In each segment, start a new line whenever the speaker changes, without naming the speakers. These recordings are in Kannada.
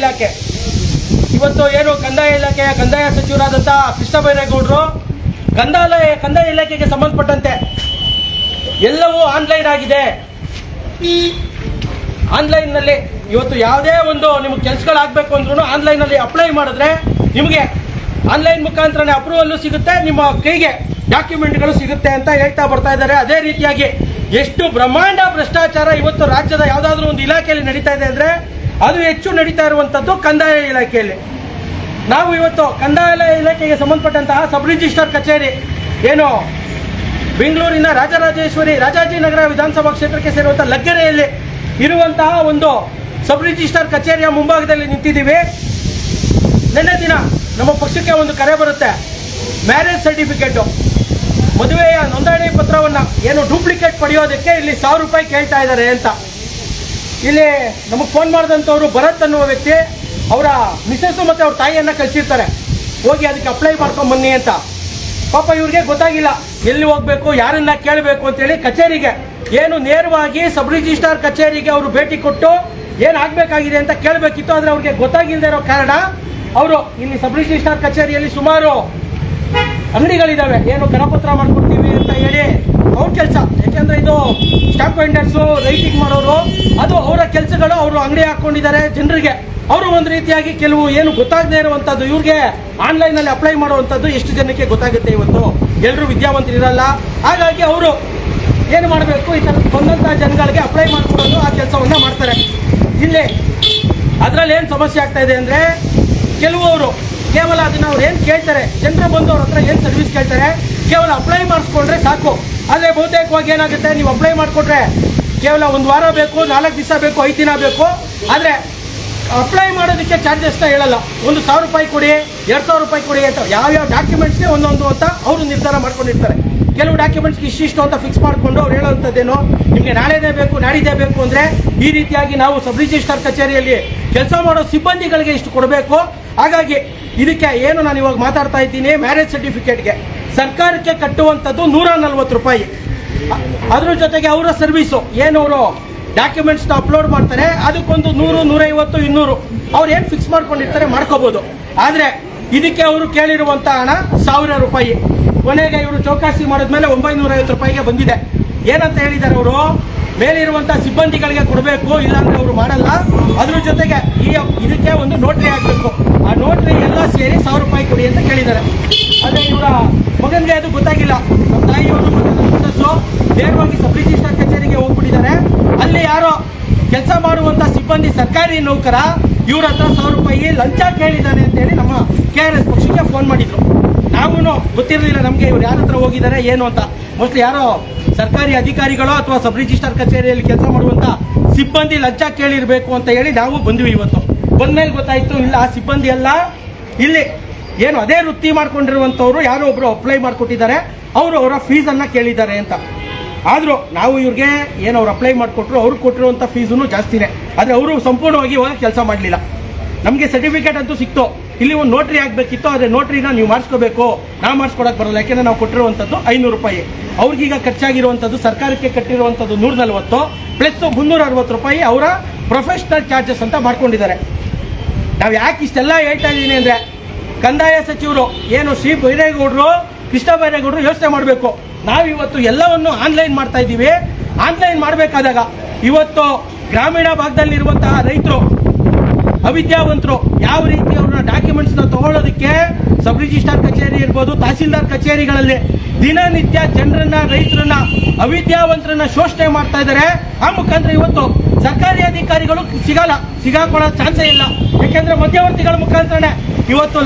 ಇಲಾಖೆ. ಇವತ್ತು ಏನು ಕಂದಾಯ ಇಲಾಖೆಯ ಕಂದಾಯ ಸಚಿವರಾದಂಥ ಕೃಷ್ಣ ಬೈರೇಗೌಡರು ಕಂದಾಯ ಇಲಾಖೆಗೆ ಸಂಬಂಧಪಟ್ಟಂತೆ ಎಲ್ಲವೂ ಆನ್ಲೈನ್ ಆಗಿದೆ. ಆನ್ಲೈನ್ನಲ್ಲಿ ಇವತ್ತು ಯಾವುದೇ ಒಂದು ನಿಮಗೆ ಕೆಲಸಗಳಾಗಬೇಕು ಅಂದ್ರೂ ಆನ್ಲೈನಲ್ಲಿ ಅಪ್ಲೈ ಮಾಡಿದ್ರೆ ನಿಮಗೆ ಆನ್ಲೈನ್ ಮುಖಾಂತರನೇ ಅಪ್ರೂವಲ್ಲು ಸಿಗುತ್ತೆ, ನಿಮ್ಮ ಕೈಗೆ ಡಾಕ್ಯುಮೆಂಟ್ಗಳು ಸಿಗುತ್ತೆ ಅಂತ ಹೇಳ್ತಾ ಬರ್ತಾ ಇದ್ದಾರೆ. ಅದೇ ರೀತಿಯಾಗಿ ಎಷ್ಟು ಬ್ರಹ್ಮಾಂಡ ಭ್ರಷ್ಟಾಚಾರ ಇವತ್ತು ರಾಜ್ಯದ ಯಾವುದಾದ್ರೂ ಒಂದು ಇಲಾಖೆಯಲ್ಲಿ ನಡೀತಾ ಇದೆ ಅಂದರೆ ಅದು ಹೆಚ್ಚು ನಡೀತಾ ಇರುವಂಥದ್ದು ಕಂದಾಯ ಇಲಾಖೆಯಲ್ಲಿ. ನಾವು ಇವತ್ತು ಕಂದಾಯ ಇಲಾಖೆಗೆ ಸಂಬಂಧಪಟ್ಟಂತಹ ಸಬ್ ರಿಜಿಸ್ಟ್ರಾರ್ ಕಚೇರಿ ಏನು ಬೆಂಗಳೂರಿನ ರಾಜಾಜಿನಗರ ವಿಧಾನಸಭಾ ಕ್ಷೇತ್ರಕ್ಕೆ ಸೇರುವಂಥ ಲಗ್ಗೆರೆಯಲ್ಲಿ ಇರುವಂತಹ ಒಂದು ಸಬ್ ರಿಜಿಸ್ಟ್ರಾರ್ ಕಚೇರಿಯ ಮುಂಭಾಗದಲ್ಲಿ ನಿಂತಿದ್ದೀವಿ. ನಿನ್ನೆ ದಿನ ನಮ್ಮ ಪಕ್ಷಕ್ಕೆ ಒಂದು ಕರೆ ಬರುತ್ತೆ, ಮ್ಯಾರೇಜ್ ಸರ್ಟಿಫಿಕೇಟು ಮದುವೆಯ ನೋಂದಣಿ ಪತ್ರವನ್ನು ಏನು ಡೂಪ್ಲಿಕೇಟ್ ಪಡೆಯೋದಕ್ಕೆ ಇಲ್ಲಿ 1000 ರೂಪಾಯಿ ಕೇಳ್ತಾ ಇದ್ದಾರೆ ಅಂತ. ಇಲ್ಲಿ ನಮಗೆ ಫೋನ್ ಮಾಡಿದಂಥವ್ರು ಭರತ್ ಅನ್ನುವ ವ್ಯಕ್ತಿ ಅವರ ಮಿಸಸ್ಸು ಮತ್ತು ಅವ್ರ ತಾಯಿಯನ್ನು ಕಳಿಸಿರ್ತಾರೆ, ಹೋಗಿ ಅದಕ್ಕೆ ಅಪ್ಲೈ ಮಾಡ್ಕೊಂಬನ್ನಿ ಅಂತ. ಪಾಪ ಇವ್ರಿಗೆ ಗೊತ್ತಾಗಿಲ್ಲ ಎಲ್ಲಿ ಹೋಗಬೇಕು, ಯಾರನ್ನ ಕೇಳಬೇಕು ಅಂತೇಳಿ ಕಚೇರಿಗೆ ಏನು ನೇರವಾಗಿ ಸಬ್ ರಿಜಿಸ್ಟ್ರಾರ್ ಕಚೇರಿಗೆ ಅವರು ಭೇಟಿ ಕೊಟ್ಟು ಏನಾಗಬೇಕಾಗಿದೆ ಅಂತ ಕೇಳಬೇಕಿತ್ತು. ಆದರೆ ಅವ್ರಿಗೆ ಗೊತ್ತಾಗಿಲ್ಲದೆ ಇರೋ ಕಾರಣ ಅವರು ಇಲ್ಲಿ ಸಬ್ ರಿಜಿಸ್ಟ್ರಾರ್ ಕಚೇರಿಯಲ್ಲಿ ಸುಮಾರು ಅಂಗಡಿಗಳಿದ್ದಾವೆ, ಏನು ಕರಪತ್ರ ಮಾಡ್ಕೊಡ್ತೀವಿ ಅಂತ ಹೇಳಿ ಅವ್ರ ಕೆಲಸ. ಯಾಕೆಂದರೆ ಇದು ಸ್ಟಾಂಪ್ ವೆಂಡರ್ಸು, ರೈಟಿಂಗ್ ಮಾಡೋರು, ಅದು ಅವರ ಕೆಲಸಗಳು. ಅವರು ಅಂಗಡಿ ಹಾಕ್ಕೊಂಡಿದ್ದಾರೆ ಜನರಿಗೆ. ಅವರು ಒಂದು ರೀತಿಯಾಗಿ ಕೆಲವು ಏನು ಗೊತ್ತಾಗದೇ ಇರುವಂಥದ್ದು ಇವ್ರಿಗೆ ಆನ್ಲೈನಲ್ಲಿ ಅಪ್ಲೈ ಮಾಡುವಂಥದ್ದು ಎಷ್ಟು ಜನಕ್ಕೆ ಗೊತ್ತಾಗುತ್ತೆ. ಇವತ್ತು ಎಲ್ಲರೂ ವಿದ್ಯಾವಂತರು ಇರಲ್ಲ. ಹಾಗಾಗಿ ಅವರು ಏನು ಮಾಡಬೇಕು, ಈ ಥರ ಬಂದಂಥ ಜನಗಳಿಗೆ ಅಪ್ಲೈ ಮಾಡಿಕೊಡೋದು ಆ ಕೆಲಸವನ್ನು ಮಾಡ್ತಾರೆ. ಇಲ್ಲಿ ಅದರಲ್ಲಿ ಏನು ಸಮಸ್ಯೆ ಆಗ್ತಾ ಇದೆ ಅಂದರೆ ಕೆಲವರು ಕೇವಲ ಅದನ್ನು ಅವ್ರು ಏನು ಕೇಳ್ತಾರೆ, ಜನರು ಬಂದು ಅವ್ರ ಹತ್ರ ಏನು ಸರ್ವಿಸ್ ಕೇಳ್ತಾರೆ, ಕೇವಲ ಅಪ್ಲೈ ಮಾಡಿಸ್ಕೊಂಡ್ರೆ ಸಾಕು. ಆದರೆ ಬಹುತೇಕವಾಗಿ ಏನಾಗುತ್ತೆ, ನೀವು ಅಪ್ಲೈ ಮಾಡಿಕೊಟ್ರೆ ಕೇವಲ 1 ವಾರ ಬೇಕು, 4 ದಿವಸ ಬೇಕು, 5 ದಿನ ಬೇಕು. ಆದರೆ ಅಪ್ಲೈ ಮಾಡೋದಕ್ಕೆ ಚಾರ್ಜಸ್ನ ಹೇಳಲ್ಲ. 1000 ರೂಪಾಯಿ ಕೊಡಿ, 2000 ರೂಪಾಯಿ ಕೊಡಿ ಅಂತ ಯಾವ್ಯಾವ ಡಾಕ್ಯುಮೆಂಟ್ಸ್ಗೆ ಒಂದೊಂದು ಅಂತ ಅವರು ನಿರ್ಧಾರ ಮಾಡ್ಕೊಂಡಿರ್ತಾರೆ. ಕೆಲವು ಡಾಕ್ಯುಮೆಂಟ್ಸ್ಗೆ ಇಷ್ಟಿಷ್ಟು ಅಂತ ಫಿಕ್ಸ್ ಮಾಡಿಕೊಂಡು ಅವ್ರು ಹೇಳೋವಂಥದ್ದೇನು, ನಿಮಗೆ ನಾಳೆದೇ ಬೇಕು, ನಾಡಿದ್ದೇ ಬೇಕು ಅಂದರೆ ಈ ರೀತಿಯಾಗಿ ನಾವು ಸಬ್ ರಿಜಿಸ್ಟ್ರಾರ್ ಕಚೇರಿಯಲ್ಲಿ ಕೆಲಸ ಮಾಡೋ ಸಿಬ್ಬಂದಿಗಳಿಗೆ ಇಷ್ಟು ಕೊಡಬೇಕು. ಹಾಗಾಗಿ ಇದಕ್ಕೆ ಏನು ನಾನು ಇವಾಗ ಮಾತಾಡ್ತಾ ಇದ್ದೀನಿ, ಮ್ಯಾರೇಜ್ ಸರ್ಟಿಫಿಕೇಟ್ಗೆ ಸರ್ಕಾರಕ್ಕೆ ಕಟ್ಟುವಂಥದ್ದು 140 ರೂಪಾಯಿ. ಅದ್ರ ಜೊತೆಗೆ ಅವರ ಸರ್ವಿಸು ಏನು ಅವರು ಡಾಕ್ಯುಮೆಂಟ್ಸ್ನ ಅಪ್ಲೋಡ್ ಮಾಡ್ತಾರೆ, ಅದಕ್ಕೊಂದು 100, 150, 200 ಅವ್ರು ಏನು ಫಿಕ್ಸ್ ಮಾಡ್ಕೊಂಡಿರ್ತಾರೆ ಮಾಡ್ಕೋಬೋದು. ಆದರೆ ಇದಕ್ಕೆ ಅವರು ಕೇಳಿರುವಂಥ ಹಣ 1000 ರೂಪಾಯಿ. ಕೊನೆಗೆ ಇವರು ಚೌಕಾಸಿ ಮಾಡಿದ್ಮೇಲೆ 950 ರೂಪಾಯಿಗೆ ಬಂದಿದೆ. ಏನಂತ ಹೇಳಿದ್ದಾರೆ ಅವರು, ಮೇಲಿರುವಂಥ ಸಿಬ್ಬಂದಿಗಳಿಗೆ ಕೊಡಬೇಕು, ಇಲ್ಲಾಂದರೆ ಅವರು ಮಾಡಲ್ಲ. ಅದ್ರ ಜೊತೆಗೆ ಇದಕ್ಕೆ ಒಂದು ನೋಟ್ರಿ ಹಾಕಬೇಕು, ಆ ನೋಟ್ರಿ ಎಲ್ಲ ಸೇರಿ 1000 ರೂಪಾಯಿ ಕೊಡಿ ಅಂತ ಕೇಳಿದ್ದಾರೆ. ಆದರೆ ಇವರ ಮಗನಿಗೆ ಅದು ಗೊತ್ತಾಗಿಲ್ಲ. ನಮ್ಮ ತಾಯಿಯವರು ಮತ್ತು ಮಿಸಸ್ಸು ನೇರವಾಗಿ ಸಬ್ ರಿಜಿಸ್ಟ್ರಾರ್ ಕಚೇರಿಗೆ ಹೋಗ್ಬಿಟ್ಟಿದ್ದಾರೆ. ಅಲ್ಲಿ ಯಾರೋ ಕೆಲಸ ಮಾಡುವಂಥ ಸಿಬ್ಬಂದಿ ಸರ್ಕಾರಿ ನೌಕರ ಇವ್ರ ಹತ್ರ 1000 ರೂಪಾಯಿ ಲಂಚ ಕೇಳಿದ್ದಾನೆ ಅಂತೇಳಿ ನಮ್ಮ KRS ಪಕ್ಷಕ್ಕೆ ಫೋನ್ ಮಾಡಿದ್ರು. ನಾವು ಗೊತ್ತಿರಲಿಲ್ಲ ನಮಗೆ ಇವ್ರು ಯಾರ ಹತ್ರ ಹೋಗಿದ್ದಾರೆ ಏನು ಅಂತ. ಮೋಸ್ಟ್ಲಿ ಯಾರೋ ಸರ್ಕಾರಿ ಅಧಿಕಾರಿಗಳು ಅಥವಾ ಸಬ್ ರಿಜಿಸ್ಟ್ರಾರ್ ಕಚೇರಿಯಲ್ಲಿ ಕೆಲಸ ಮಾಡುವಂಥ ಸಿಬ್ಬಂದಿ ಲಂಚ ಕೇಳಿರಬೇಕು ಅಂತ ಹೇಳಿ ನಾವು ಬಂದ್ವಿ. ಇವತ್ತು ಬಂದ್ಮೇಲೆ ಗೊತ್ತಾಯಿತು, ಇಲ್ಲ ಆ ಸಿಬ್ಬಂದಿ ಎಲ್ಲ ಇಲ್ಲಿ ಏನು ಅದೇ ವೃತ್ತಿ ಮಾಡ್ಕೊಂಡಿರುವಂಥವ್ರು ಯಾರೋ ಒಬ್ಬರು ಅಪ್ಲೈ ಮಾಡಿಕೊಟ್ಟಿದ್ದಾರೆ, ಅವರು ಅವರ ಫೀಸನ್ನು ಕೇಳಿದ್ದಾರೆ ಅಂತ. ಆದರೂ ನಾವು ಇವ್ರಿಗೆ ಏನು ಅವ್ರು ಅಪ್ಲೈ ಮಾಡಿಕೊಟ್ರು, ಅವ್ರು ಕೊಟ್ಟಿರುವಂಥ ಫೀಸೂ ಜಾಸ್ತಿನೇ. ಆದರೆ ಅವರು ಸಂಪೂರ್ಣವಾಗಿ ಇವಾಗ ಕೆಲಸ ಮಾಡಲಿಲ್ಲ. ನಮಗೆ ಸರ್ಟಿಫಿಕೇಟ್ ಅಂತೂ ಸಿಕ್ತು, ಇಲ್ಲಿ ಒಂದು ನೋಟ್ರಿ ಆಗಬೇಕಿತ್ತು. ಆದರೆ ನೋಟ್ರಿನ ನೀವು ಮಾಡಿಸ್ಕೋಬೇಕು, ನಾವು ಮಾಡಿಸ್ಕೊಡಕ್ಕೆ ಬರೋಲ್ಲ. ಯಾಕೆಂದರೆ ನಾವು ಕೊಟ್ಟಿರುವಂಥದ್ದು 500 ರೂಪಾಯಿ. ಅವ್ರಿಗೀಗ ಖರ್ಚಾಗಿರುವಂಥದ್ದು ಸರ್ಕಾರಕ್ಕೆ ಕಟ್ಟಿರುವಂಥದ್ದು 140 ಪ್ಲಸ್ 360 ರೂಪಾಯಿ ಅವರ ಪ್ರೊಫೆಷ್ನಲ್ ಚಾರ್ಜಸ್ ಅಂತ ಮಾಡ್ಕೊಂಡಿದ್ದಾರೆ. ನಾವು ಯಾಕೆ ಇಷ್ಟೆಲ್ಲ ಹೇಳ್ತಾ ಇದ್ದೀನಿ ಅಂದರೆ, ಕಂದಾಯ ಸಚಿವರು ಏನು ಕೃಷ್ಣ ಬೈರೇಗೌಡರು ಯೋಚನೆ ಮಾಡಬೇಕು. ನಾವಿವತ್ತು ಎಲ್ಲವನ್ನು ಆನ್ಲೈನ್ ಮಾಡ್ತಾ ಇದ್ದೀವಿ. ಆನ್ಲೈನ್ ಮಾಡಬೇಕಾದಾಗ ಇವತ್ತು ಗ್ರಾಮೀಣ ಭಾಗದಲ್ಲಿರುವಂತಹ ರೈತರು, ಅವಿದ್ಯಾವಂತರು ಯಾವ ರೀತಿ ಅವ್ರನ್ನ ಡಾಕ್ಯುಮೆಂಟ್ಸ್ನ ತಗೊಳ್ಳೋದಕ್ಕೆ ಸಬ್ ರಿಜಿಸ್ಟ್ರಾರ್ ಕಚೇರಿ ಇರ್ಬೋದು, ತಹಸೀಲ್ದಾರ್ ಕಚೇರಿಗಳಲ್ಲಿ ದಿನನಿತ್ಯ ಜನರನ್ನ, ರೈತರನ್ನ, ಅವಿದ್ಯಾವಂತರನ್ನ ಶೋಷಣೆ ಮಾಡ್ತಾ ಇದ್ದಾರೆ. ಆ ಮುಖಾಂತರ ಇವತ್ತು ಸರ್ಕಾರಿ ಅಧಿಕಾರಿಗಳು ಸಿಗಾಕೊಳ್ಳೋ ಚಾನ್ಸೇ ಇಲ್ಲ. ಯಾಕೆಂದ್ರೆ ಮಧ್ಯವರ್ತಿಗಳ ಮುಖಾಂತರನೇ ಇವತ್ತು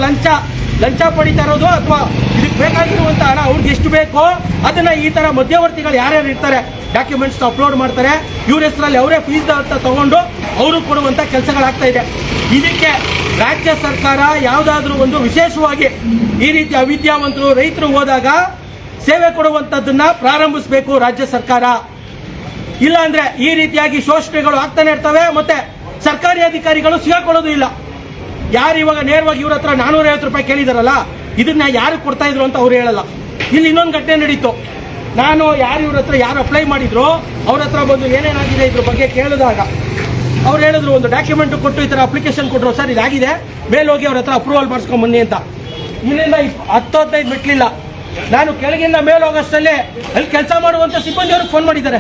ಲಂಚ ಪಡಿತಾ ಇರೋದು. ಅಥವಾ ಇದಕ್ಕೆ ಬೇಕಾಗಿರುವಂಥ ಹಣ ಅವ್ರಿಗೆ ಎಷ್ಟು ಬೇಕೋ ಅದನ್ನ ಈ ತರ ಮಧ್ಯವರ್ತಿಗಳು ಯಾರ್ಯಾರು ಇರ್ತಾರೆ ಡಾಕ್ಯುಮೆಂಟ್ಸ್ ಅಪ್ಲೋಡ್ ಮಾಡ್ತಾರೆ, ಇವ್ರ ಹೆಸರಲ್ಲಿ ಅವರೇ ಫೀಸ್ ಅಂತ ತಗೊಂಡು ಅವರು ಕೊಡುವಂಥ ಕೆಲಸಗಳಾಗ್ತಾ ಇದೆ. ಇದಕ್ಕೆ ರಾಜ್ಯ ಸರ್ಕಾರ ಯಾವುದಾದ್ರೂ ಒಂದು ವಿಶೇಷವಾಗಿ ಈ ರೀತಿ ಅವಿದ್ಯಾವಂತರು, ರೈತರು ಹೋದಾಗ ಸೇವೆ ಕೊಡುವಂಥದ್ದನ್ನ ಪ್ರಾರಂಭಿಸಬೇಕು ರಾಜ್ಯ ಸರ್ಕಾರ. ಇಲ್ಲ ಅಂದ್ರೆ ಈ ರೀತಿಯಾಗಿ ಶೋಷಣೆಗಳು ಆಗ್ತಾನೆ ಇರ್ತವೆ. ಮತ್ತೆ ಸರ್ಕಾರಿ ಅಧಿಕಾರಿಗಳು ಸಿಗಾಕೊಳ್ಳೋದು ಇಲ್ಲ. ಯಾರು ಇವಾಗ ನೇರವಾಗಿ ಇವ್ರ ಹತ್ರ 450 ರೂಪಾಯಿ ಕೇಳಿದಾರಲ್ಲ, ಇದನ್ನ ಯಾರು ಕೊಡ್ತಾ ಇದ್ರು ಅಂತ ಅವ್ರು ಹೇಳಲ್ಲ. ಇಲ್ಲಿ ಇನ್ನೊಂದು ಘಟನೆ ನಡೀತು. ನಾನು ಯಾರು ಇವ್ರ ಹತ್ರ ಯಾರು ಅಪ್ಲೈ ಮಾಡಿದ್ರು ಅವ್ರ ಹತ್ರ ಬಂದು ಏನೇನಾಗಿದೆ ಇದ್ರ ಬಗ್ಗೆ ಕೇಳಿದಾಗ ಅವ್ರು ಹೇಳಿದ್ರು ಒಂದು ಡಾಕ್ಯುಮೆಂಟ್ ಕೊಟ್ಟು ಈ ತರ ಅಪ್ಲಿಕೇಶನ್ ಕೊಟ್ಟರು, ಸರ್ ಇದಾಗಿದೆ ಮೇಲೆ ಹೋಗಿ ಅವ್ರ ಹತ್ರ ಅಪ್ರೂವಲ್ ಮಾಡಿಸ್ಕೊಂಡ್ ಬನ್ನಿ ಅಂತ. ಇಲ್ಲಿಂದ 10-15 ಮೆಟ್ಲಿಲ್ಲ, ನಾನು ಕೆಳಗಿಂದ ಮೇಲೆ ಹೋಗೋಷ್ಟಲ್ಲೇ ಅಲ್ಲಿ ಕೆಲಸ ಮಾಡುವಂತ ಸಿಬ್ಬಂದಿಯವ್ರಿಗೆ ಫೋನ್ ಮಾಡಿದ್ದಾರೆ.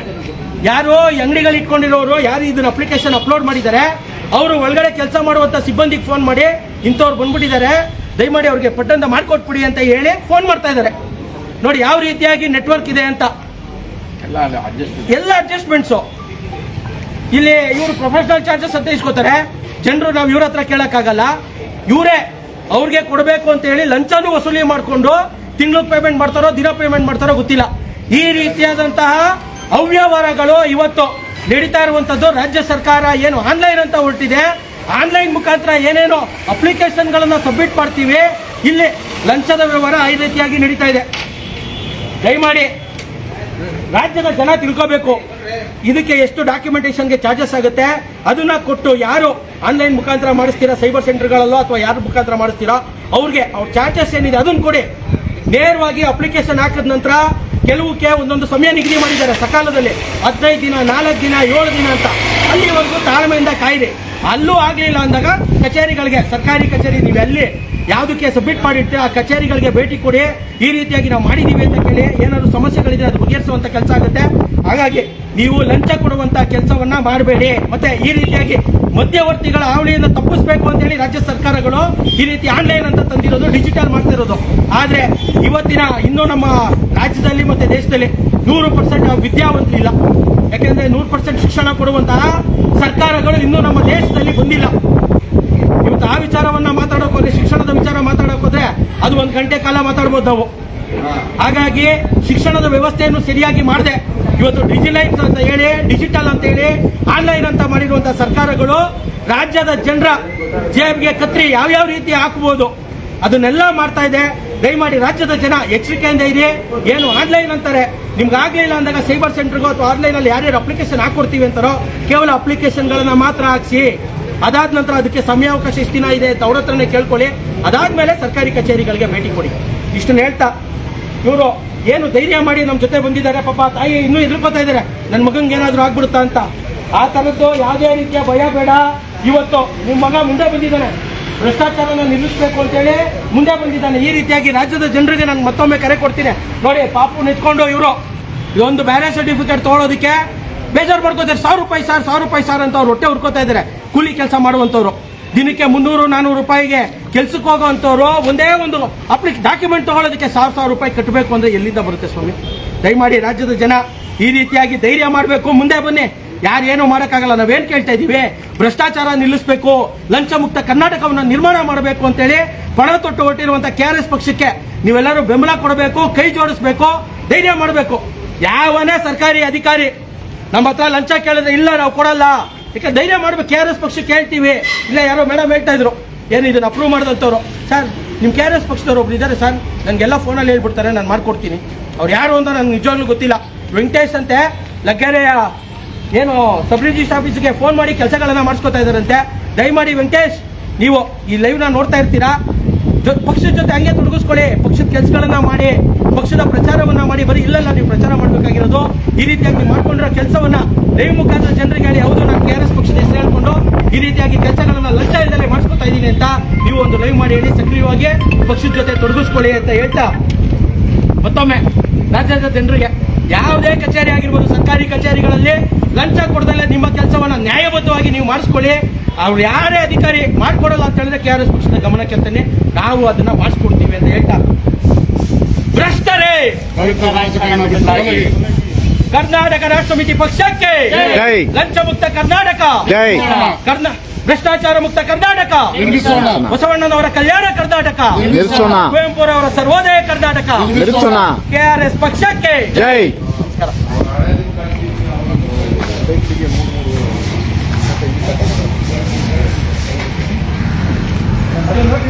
ಯಾರು ಅಂಗಡಿಗಳು ಇಟ್ಕೊಂಡಿರೋರು ಯಾರು ಇದನ್ನ ಅಪ್ಲಿಕೇಶನ್ ಅಪ್ಲೋಡ್ ಮಾಡಿದ್ದಾರೆ ಅವರು ಒಳಗಡೆ ಕೆಲಸ ಮಾಡುವಂತ ಸಿಬ್ಬಂದಿಗೆ ಫೋನ್ ಮಾಡಿ ಇಂಥವ್ರು ಬಂದ್ಬಿಟ್ಟಿದ್ದಾರೆ, ದಯಮಾಡಿ ಅವ್ರಿಗೆ ಪಟ್ಟಂತ ಮಾಡ್ಕೊಟ್ಬಿಡಿ ಅಂತ ಹೇಳಿ ಫೋನ್ ಮಾಡ್ತಾ ಇದ್ದಾರೆ. ನೋಡಿ ಯಾವ ರೀತಿಯಾಗಿ ನೆಟ್ವರ್ಕ್ ಇದೆ ಅಂತ. ಎಲ್ಲ ಅಡ್ಜಸ್ಟ್ಮೆಂಟ್ಸು ಇಲ್ಲಿ ಇವರು ಪ್ರೊಫೆಷನಲ್ ಚಾರ್ಜಸ್ ಅಂತ ಇಸ್ಕೋತಾರೆ. ಜನರು ನಾವು ಇವ್ರ ಹತ್ರ ಕೇಳಕ್ಕಾಗಲ್ಲ, ಇವರೇ ಅವ್ರಿಗೆ ಕೊಡಬೇಕು ಅಂತ ಹೇಳಿ ಲಂಚನೂ ವಸೂಲಿ ಮಾಡಿಕೊಂಡು ತಿಂಗಳು ಪೇಮೆಂಟ್ ಮಾಡ್ತಾರೋ ದಿನ ಪೇಮೆಂಟ್ ಮಾಡ್ತಾರೋ ಗೊತ್ತಿಲ್ಲ. ಈ ರೀತಿಯಾದಂತಹ ಅವ್ಯವಹಾರಗಳು ಇವತ್ತು ನಡೀತಾ ಇರುವಂತದ್ದು. ರಾಜ್ಯ ಸರ್ಕಾರ ಏನು ಆನ್ಲೈನ್ ಅಂತ ಹೊರಟಿದೆ, ಆನ್ಲೈನ್ ಮುಖಾಂತರ ಏನೇನೋ ಅಪ್ಲಿಕೇಶನ್ಗಳನ್ನ ಸಬ್ಮಿಟ್ ಮಾಡ್ತೀವಿ, ಇಲ್ಲಿ ಲಂಚದ ವ್ಯವಹಾರ ಈ ರೀತಿಯಾಗಿ ನಡೀತಾ ಇದೆ. ದಯಮಾಡಿ ರಾಜ್ಯದ ಜನ ತಿಳ್ಕೋಬೇಕು, ಇದಕ್ಕೆ ಎಷ್ಟು ಡಾಕ್ಯುಮೆಂಟೇಶನ್ಗೆ ಚಾರ್ಜಸ್ ಆಗುತ್ತೆ ಅದನ್ನ ಕೊಟ್ಟು ಯಾರು ಆನ್ಲೈನ್ ಮುಖಾಂತರ ಮಾಡಿಸ್ತೀರಾ ಸೈಬರ್ ಸೆಂಟರ್ಗಳಲ್ಲೋ ಅಥವಾ ಯಾರ ಮುಖಾಂತರ ಮಾಡಿಸ್ತೀರಾ ಅವ್ರಿಗೆ ಅವ್ರ ಚಾರ್ಜಸ್ ಏನಿದೆ ಅದನ್ನ ಕೊಡಿ. ನೇರವಾಗಿ ಅಪ್ಲಿಕೇಶನ್ ಹಾಕಿದ ನಂತರ ಕೆಲವಕ್ಕೆ ಒಂದೊಂದು ಸಮಯ ನಿಗದಿ ಮಾಡಿದ್ದಾರೆ ಸಕಾಲದಲ್ಲಿ, 15 ದಿನ 4 ದಿನ 7 ದಿನ ಅಂತ. ಅಲ್ಲಿವರೆಗೂ ತಾಳ್ಮೆಯಿಂದ ಕಾಯಿರಿ. ಅಲ್ಲೂ ಆಗಲಿಲ್ಲ ಅಂದಾಗ ಕಚೇರಿಗಳಿಗೆ, ಸರ್ಕಾರಿ ಕಚೇರಿ ನೀವು ಎಲ್ಲಿ ಯಾವುದಕ್ಕೆ ಸಬ್ಮಿಟ್ ಮಾಡಿರ್ತೀರ ಆ ಕಚೇರಿಗಳಿಗೆ ಭೇಟಿ ಕೊಡಿ. ಈ ರೀತಿಯಾಗಿ ನಾವು ಮಾಡಿದೀವಿ ಅಂತ ಕೇಳಿ ಏನಾದ್ರು ಸಮಸ್ಯೆಗಳಿದ್ರೆ ಅದು ಬಗೆಹರಿಸುವಂತ ಕೆಲಸ ಆಗುತ್ತೆ. ಹಾಗಾಗಿ ನೀವು ಲಂಚ ಕೊಡುವಂತ ಕೆಲಸವನ್ನ ಮಾಡಬೇಡಿ. ಮತ್ತೆ ಈ ರೀತಿಯಾಗಿ ಮಧ್ಯವರ್ತಿಗಳ ಹಾವಳಿಯನ್ನು ತಪ್ಪಿಸಬೇಕು ಅಂತ ಹೇಳಿ ರಾಜ್ಯ ಸರ್ಕಾರಗಳು ಈ ರೀತಿ ಆನ್ಲೈನ್ ಅಂತ ತಂದಿರೋದು, ಡಿಜಿಟಲ್ ಮಾಡ್ತಿರೋದು. ಆದ್ರೆ ಇವತ್ತಿನ ಇನ್ನೂ ನಮ್ಮ ರಾಜ್ಯದಲ್ಲಿ ಮತ್ತೆ ದೇಶದಲ್ಲಿ 100% ವಿದ್ಯಾವಂತರಿಲ್ಲ. ಯಾಕೆಂದ್ರೆ 100% ಶಿಕ್ಷಣ ಕೊಡುವಂತಹ ಸರ್ಕಾರಗಳು ಇನ್ನೂ ನಮ್ಮ ದೇಶದಲ್ಲಿ ಬಂದಿಲ್ಲ. ಇವತ್ತು ಆ ವಿಚಾರವನ್ನ ಮಾತಾಡೋಕೆ ಹೋದ್ರೆ, ಶಿಕ್ಷಣದ ವಿಚಾರ ಮಾತಾಡೋಕೆ ಹೋದ್ರೆ ಅದು 1 ಗಂಟೆ ಕಾಲ ಮಾತಾಡ್ಬೋದು ನಾವು. ಹಾಗಾಗಿ ಶಿಕ್ಷಣದ ವ್ಯವಸ್ಥೆಯನ್ನು ಸರಿಯಾಗಿ ಮಾಡದೆ ಇವತ್ತು ಡಿಜಿಟಲೈಸ್ ಅಂತ ಹೇಳಿ, ಡಿಜಿಟಲ್ ಅಂತ ಹೇಳಿ ಆನ್ಲೈನ್ ಅಂತ ಮಾಡಿರುವಂತಹ ಸರ್ಕಾರಗಳು ರಾಜ್ಯದ ಜನರ ಜೇಬಿಗೆ ಕತ್ರಿ ಯಾವ್ಯಾವ ರೀತಿ ಹಾಕಬಹುದು ಅದನ್ನೆಲ್ಲ ಮಾಡ್ತಾ ಇದೆ. ದಯಮಾಡಿ ರಾಜ್ಯದ ಜನ ಎಚ್ಚರಿಕೆಯಿಂದ ಇರಿ. ಏನು ಆನ್ಲೈನ್ ಅಂತಾರೆ, ನಿಮ್ಗೆ ಆಗ್ಲಿಲ್ಲ ಅಂದಾಗ ಸೈಬರ್ ಸೆಂಟರ್ಗೋ ಅಥವಾ ಆನ್ಲೈನ್ ಅಲ್ಲಿ ಯಾರ್ಯಾರು ಅಪ್ಲಿಕೇಶನ್ ಹಾಕೊಡ್ತೀವಿ ಅಂತಾರೋ ಕೇವಲ ಅಪ್ಲಿಕೇಶನ್ಗಳನ್ನ ಮಾತ್ರ ಹಾಕ್ಸಿ. ಅದಾದ ನಂತರ ಅದಕ್ಕೆ ಸಮಯಾವಕಾಶ ಎಷ್ಟು ದಿನ ಇದೆ ಅಂತ ಅವ್ರ ಹತ್ರನೇ ಕೇಳ್ಕೊಳ್ಳಿ. ಅದಾದ್ಮೇಲೆ ಸರ್ಕಾರಿ ಕಚೇರಿಗಳಿಗೆ ಭೇಟಿ ಕೊಡಿ. ಇಷ್ಟನ್ನ ಹೇಳ್ತಾ ಇವರು ಏನು ಧೈರ್ಯ ಮಾಡಿ ನಮ್ಮ ಜೊತೆ ಬಂದಿದ್ದಾರೆ. ಪಾಪ ತಾಯಿ ಇನ್ನೂ ಎದುರ್ಕೋತಾ ಇದ್ದಾರೆ, ನನ್ನ ಮಗಂಗೆ ಏನಾದ್ರು ಆಗ್ಬಿಡುತ್ತಾ ಅಂತ. ಆ ತರದ್ದು ಯಾವುದೇ ರೀತಿಯ ಭಯ ಬೇಡ. ಇವತ್ತು ನಿಮ್ಮ ಮಗ ಮುಂದೆ ಬಂದಿದ್ದಾನೆ, ಭ್ರಷ್ಟಾಚಾರನ ನಿಲ್ಲಿಸಬೇಕು ಅಂತೇಳಿ ಮುಂದೆ ಬಂದಿದ್ದಾನೆ. ಈ ರೀತಿಯಾಗಿ ರಾಜ್ಯದ ಜನರಿಗೆ ನಾನು ಮತ್ತೊಮ್ಮೆ ಕರೆ ಕೊಡ್ತೀನಿ. ನೋಡಿ ಪಾಪು ನಿಂತ್ಕೊಂಡು ಇವರು ಒಂದು ಬ್ಯಾರೆ ಸರ್ಟಿಫಿಕೇಟ್ ತಗೊಳ್ಳೋದಕ್ಕೆ ಬೇಜಾರು ಮಾಡ್ಕೋತಾರೆ. 1000 ರೂಪಾಯಿ ಸರ್, 1000 ರೂಪಾಯಿ ಸರ್ ಅಂತ ಅವ್ರು ಹೊಟ್ಟೆ ಹುರ್ಕೋತಾ ಇದ್ದಾರೆ. ಕೂಲಿ ಕೆಲಸ ಮಾಡುವಂತವ್ರು ದಿನಕ್ಕೆ 300-400 ರೂಪಾಯಿಗೆ ಕೆಲ್ಸಕ್ಕೆ ಹೋಗೋವಂಥವ್ರು ಒಂದೇ ಒಂದು ಡಾಕ್ಯುಮೆಂಟ್ ತಗೊಳ್ಳೋದಕ್ಕೆ 1000 ರೂಪಾಯಿ ಕಟ್ಟಬೇಕು ಅಂದ್ರೆ ಎಲ್ಲಿಂದ ಬರುತ್ತೆ ಸ್ವಾಮಿ? ದಯಮಾಡಿ ರಾಜ್ಯದ ಜನ ಈ ರೀತಿಯಾಗಿ ಧೈರ್ಯ ಮಾಡಬೇಕು, ಮುಂದೆ ಬನ್ನಿ. ಯಾರೇನು ಮಾಡೋಕ್ಕಾಗಲ್ಲ. ನಾವೇನ್ ಕೇಳ್ತಾ ಇದೀವಿ, ಭ್ರಷ್ಟಾಚಾರ ನಿಲ್ಲಿಸಬೇಕು, ಲಂಚ ಮುಕ್ತ ಕರ್ನಾಟಕವನ್ನು ನಿರ್ಮಾಣ ಮಾಡಬೇಕು ಅಂತೇಳಿ ಪಣ ತೊಟ್ಟು ಹೊರಟಿರುವಂತಹ KRS ಪಕ್ಷಕ್ಕೆ ನೀವೆಲ್ಲರೂ ಬೆಂಬಲ ಕೊಡಬೇಕು, ಕೈ ಜೋಡಿಸಬೇಕು, ಧೈರ್ಯ ಮಾಡಬೇಕು. ಯಾವನೇ ಸರ್ಕಾರಿ ಅಧಿಕಾರಿ ನಮ್ಮ ಹತ್ರ ಲಂಚ ಕೇಳಿದ್ರೆ ಇಲ್ಲ ನಾವು ಕೊಡಲ್ಲ, ಯಾಕೆ ಧೈರ್ಯ ಮಾಡ್ಬೇಕು. KRS ಪಕ್ಷಕ್ಕೆ ಹೇಳ್ತೀವಿ. ಇಲ್ಲ ಯಾರೋ ಮೇಡಮ್ ಹೇಳ್ತಾ ಇದ್ರು, ಏನು ಇದನ್ನ ಅಪ್ರೂವ್ ಮಾಡಿದಂಥವ್ರು, ಸರ್ ನಿಮ್ಮ KRS ಪಕ್ಷದವ್ರು ಒಬ್ರು ಇದ್ದಾರೆ ಸರ್, ನನಗೆಲ್ಲ ಫೋನಲ್ಲಿ ಹೇಳ್ಬಿಡ್ತಾರೆ, ನಾನು ಮಾಡ್ಕೊಡ್ತೀನಿ. ಅವ್ರು ಯಾರು ಅಂತ ನನಗೆ ನಿಜವಾಗ್ಲೂ ಗೊತ್ತಿಲ್ಲ. ವೆಂಕಟೇಶ್ ಅಂತೆ, ಲಗ್ಗೆರೆಯ ಏನು ಸಬ್ ರಿಜಿಸ್ಟರ್ ಆಫೀಸ್ಗೆ ಫೋನ್ ಮಾಡಿ ಕೆಲಸಗಳನ್ನ ಮಾಡಿಸ್ಕೊತಾ ಇದ್ದಾರಂತೆ. ದಯಮಾಡಿ ವೆಂಕಟೇಶ್, ನೀವು ಈ ಲೈವ್ನ ನೋಡ್ತಾ ಇರ್ತೀರಾ, ಪಕ್ಷದ ಜೊತೆ ಹಂಗೆ ತೊಡಗಿಸ್ಕೊಳ್ಳಿ, ಪಕ್ಷದ ಕೆಲಸಗಳನ್ನ ಮಾಡಿ, ಪಕ್ಷದ ಪ್ರಚಾರವನ್ನ ಮಾಡಿ. ಬರೀ ಇಲ್ಲಲ್ಲ, ನೀವು ಪ್ರಚಾರ ಮಾಡಬೇಕಾಗಿರೋದು ಈ ರೀತಿಯಾಗಿ ನೀವು ಮಾಡ್ಕೊಂಡಿರೋ ಕೆಲಸವನ್ನ ಲೈವ್ ಮುಖಾಂತರ ಜನರಿಗೆ ಹೇಳಿ, ಹೌದು ನಾನು KRS ಪಕ್ಷದ ಹೆಸರು ಹೇಳ್ಕೊಂಡು ಈ ರೀತಿಯಾಗಿ ಕೆಲಸಗಳನ್ನ ಲಂಚ ಇಲ್ಲದೆ ಮಾಡಿಸ್ಕೊತಾ ಇದ್ದೀನಿ ಅಂತ ನೀವು ಒಂದು ಲೈವ್ ಮಾಡಿ ಹೇಳಿ, ಸಕ್ರಿಯವಾಗಿ ಪಕ್ಷದ ಜೊತೆ ತೊಡಗಿಸ್ಕೊಳ್ಳಿ ಅಂತ ಹೇಳ್ತಾ ಮತ್ತೊಮ್ಮೆ ರಾಜ್ಯದ ಜನರಿಗೆ ಯಾವುದೇ ಕಚೇರಿ ಆಗಿರ್ಬೋದು, ಸರ್ಕಾರಿ ಕಚೇರಿಗಳಲ್ಲಿ ಲಂಚ ಕೊಡದಲ್ಲೇ ನಿಮ್ಮ ಕೆಲಸವನ್ನ ನ್ಯಾಯಬದ್ಧವಾಗಿ ನೀವು ಮಾಡಿಸ್ಕೊಳ್ಳಿ. ಅವ್ರು ಯಾರೇ ಅಧಿಕಾರಿ ಮಾಡ್ಕೊಡಲ್ಲ ಅಂತ ಹೇಳಿದ್ರೆ KRS ಪಕ್ಷದ ಗಮನಕ್ಕೆ ಅಂತಾನೆ ನಾವು ಅದನ್ನ ಮಾಡಿಸ್ಕೊಡ್ತೀವಿ ಅಂತ ಹೇಳ್ತಾ, ಭ್ರಷ್ಟರೇ ಕರ್ನಾಟಕ ರಾಷ್ಟ್ರ ಸಮಿತಿ ಪಕ್ಷಕ್ಕೆ ಲಂಚ ಮುಕ್ತ ಕರ್ನಾಟಕ, ಭ್ರಷ್ಟಾಚಾರ ಮುಕ್ತ ಕರ್ನಾಟಕ, ಬಸವಣ್ಣನವರ ಕಲ್ಯಾಣ ಕರ್ನಾಟಕ, ಕುವೆಂಪುರವರ ಸರ್ವೋದಯ ಕರ್ನಾಟಕ, KRS ಪಕ್ಷಕ್ಕೆ ಜೈ.